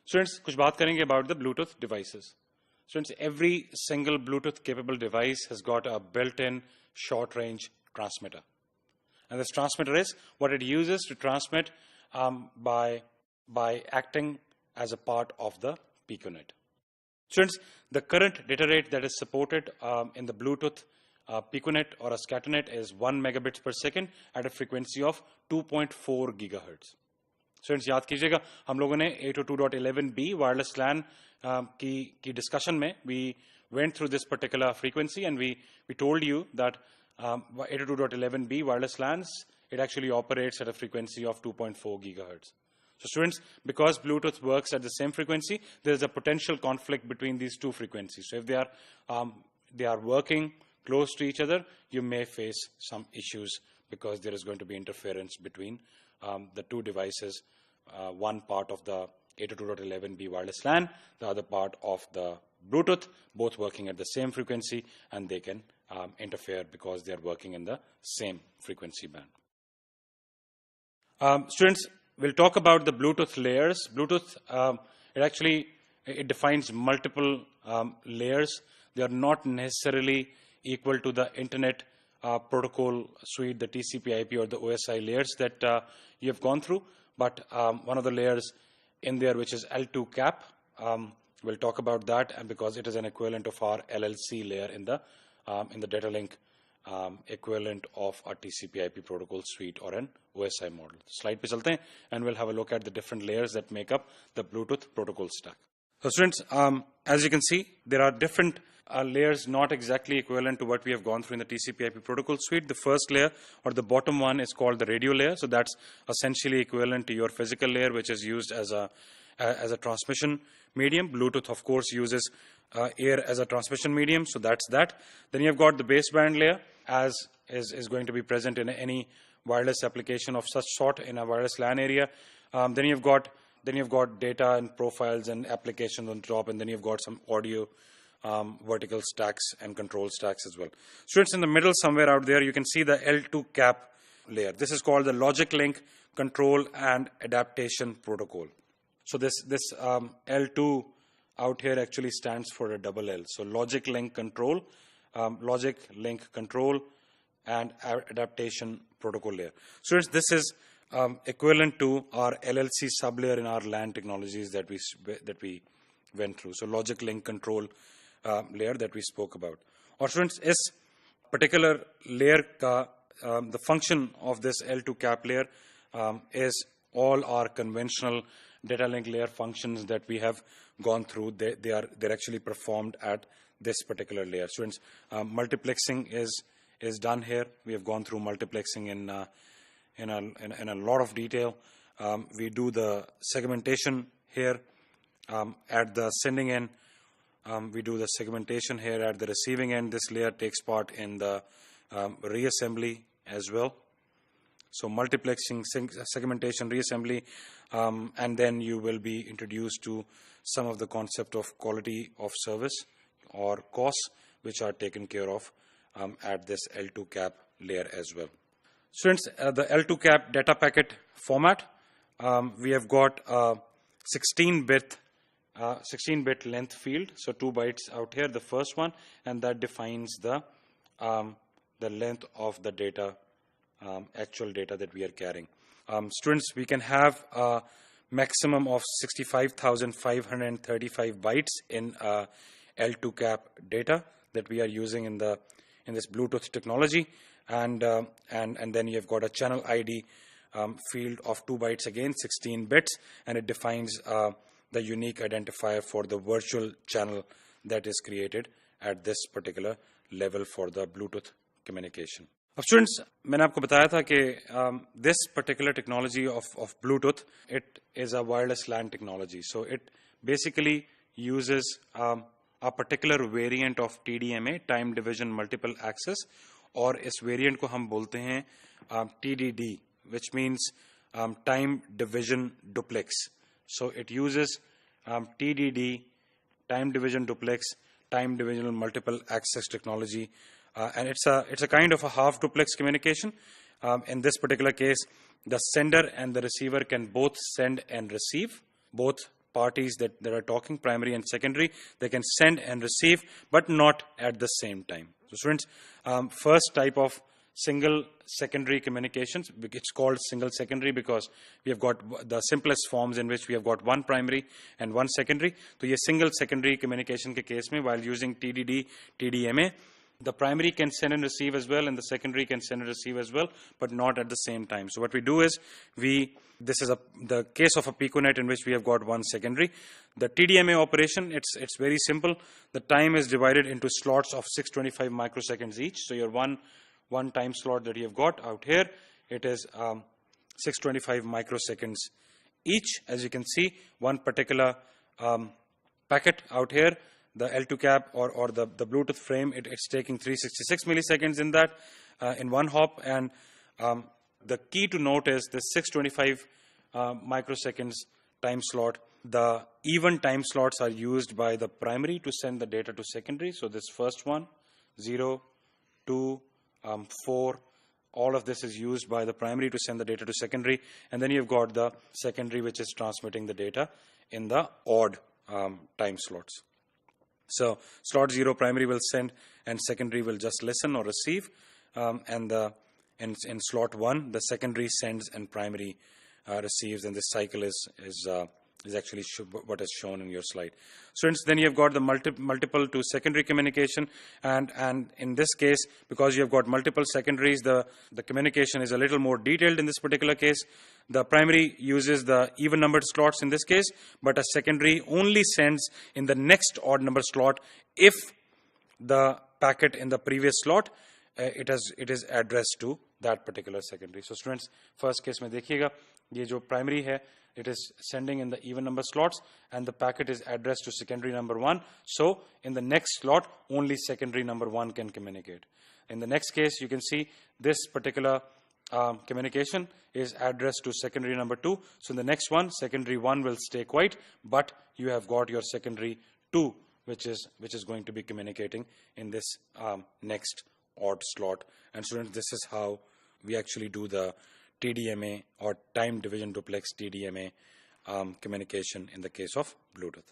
Students, कुछ बात करेंगे about the Bluetooth devices. Students, every single Bluetooth capable device has got a built-in short-range transmitter. And this transmitter is what it uses to transmit by acting as a part of the piconet. Students, the current data rate that is supported in the Bluetooth piconet or a scatternet is 1 megabits per second at a frequency of 2.4 gigahertz. Students, याद कीजिएगा हम लोगों ने 802.11b wireless LAN की discussion में we went through this particular frequency and we told you that 802.11b wireless LANs, it actually operates at a frequency of 2.4 gigahertz. So students, because Bluetooth works at the same frequency, there is a potential conflict between these two frequencies. So if they are working close to each other, you may face some issues because there is going to be interference between the two devices, one part of the 802.11b wireless LAN, the other part of the Bluetooth, both working at the same frequency, and they can interfere because they are working in the same frequency band. Students, we'll talk about the Bluetooth layers. Bluetooth, it defines multiple layers. They are not necessarily equal to the Internet protocol suite, the TCP/IP or the OSI layers that you have gone through. But one of the layers in there, which is L2 cap, we'll talk about that, and because it is an equivalent of our LLC layer in the data link equivalent of a TCP/IP protocol suite or an OSI model. Slide pe chalte hain, and we'll have a look at the different layers that make up the Bluetooth protocol stack. So students, as you can see, there are different layers not exactly equivalent to what we have gone through in the TCP/IP protocol suite. The first layer, or the bottom one, is called the radio layer. So that's essentially equivalent to your physical layer, which is used as a transmission medium. Bluetooth, of course, uses air as a transmission medium, so that's that. Then you've got the baseband layer, as is going to be present in any wireless application of such sort in a wireless LAN area. Then you've got data and profiles and applications on top, and then you've got some audio vertical stacks and control stacks as well. Students, in the middle somewhere out there, you can see the L2 cap layer. This is called the Logic Link Control and Adaptation Protocol. So this L2 out here actually stands for a double L. So Logic Link Control, and Adaptation Protocol layer. Students, this is equivalent to our LLC sublayer in our LAN technologies that we went through. So Logic Link Control layer that we spoke about. Or students, is particular layer the function of this L2 cap layer is all our conventional data link layer functions that we have gone through. They're actually performed at this particular layer. Students, multiplexing is done here. We have gone through multiplexing in a lot of detail. We do the segmentation here at the sending end. We do the segmentation here at the receiving end. This layer takes part in the reassembly as well. So multiplexing, segmentation, reassembly, and then you will be introduced to some of the concept of quality of service or costs, which are taken care of at this L2 cap layer as well. Students, the L2 cap data packet format, we have got 16-bit length field, so 2 bytes out here, the first one, and that defines the length of the data, actual data that we are carrying. Students, we can have a maximum of 65,535 bytes in L2 cap data that we are using in this Bluetooth technology, and then you have got a channel ID field of 2 bytes again, 16 bits, and it defines the unique identifier for the virtual channel that is created at this particular level for the Bluetooth communication. Now, students, मैंने आपको बताया था कि this particular technology of Bluetooth, it is a wireless LAN technology. So it basically uses a particular variant of TDMA, time division multiple access, और इस variant को हम बोलते हैं TDD, which means time division duplex. So it uses TDD, time division duplex, time division multiple access technology, and it's a kind of a half duplex communication. In this particular case, the sender and the receiver can both send and receive both parties that are talking, primary and secondary, they can send and receive, but not at the same time. So students, first type of single secondary communications, it's called single secondary because we have got the simplest forms in which we have got one primary and one secondary. So ये single secondary communication के case में, while using TDD, TDMA, the primary can send and receive as well, and the secondary can send and receive as well, but not at the same time. So what we do is, this is the case of a piconet in which we have got one secondary. The TDMA operation, it's very simple. The time is divided into slots of 625 microseconds each. So your one time slot that you have got out here, it is 625 microseconds each. As you can see, one particular packet out here, the L2 cap or the Bluetooth frame, it's taking 366 milliseconds in that, in one hop. And the key to note is this 625 microseconds time slot. The even time slots are used by the primary to send the data to secondary. So this first one, 0, 2, 4, all of this is used by the primary to send the data to secondary. And then you've got the secondary, which is transmitting the data in the odd time slots. So slot 0, primary will send and secondary will just listen or receive. And in slot 1, the secondary sends and primary receives, and this cycle is actually what is shown in your slide. Students, then you have got the multiple to secondary communication, and in this case, because you have got multiple secondaries, the communication is a little more detailed in this particular case. The primary uses the even numbered slots in this case, but a secondary only sends in the next odd number slot if the packet in the previous slot it is addressed to that particular secondary. So students, first case में देखिएगा, ये जो primary है, it is sending in the even number slots, and the packet is addressed to secondary number 1. So in the next slot, only secondary number 1 can communicate. In the next case, you can see this particular communication is addressed to secondary number 2. So in the next one, secondary 1 will stay quiet, but you have got your secondary 2, which is going to be communicating in this next odd slot. And students, this is how we actually do the TDMA or time division duplex TDMA communication in the case of Bluetooth.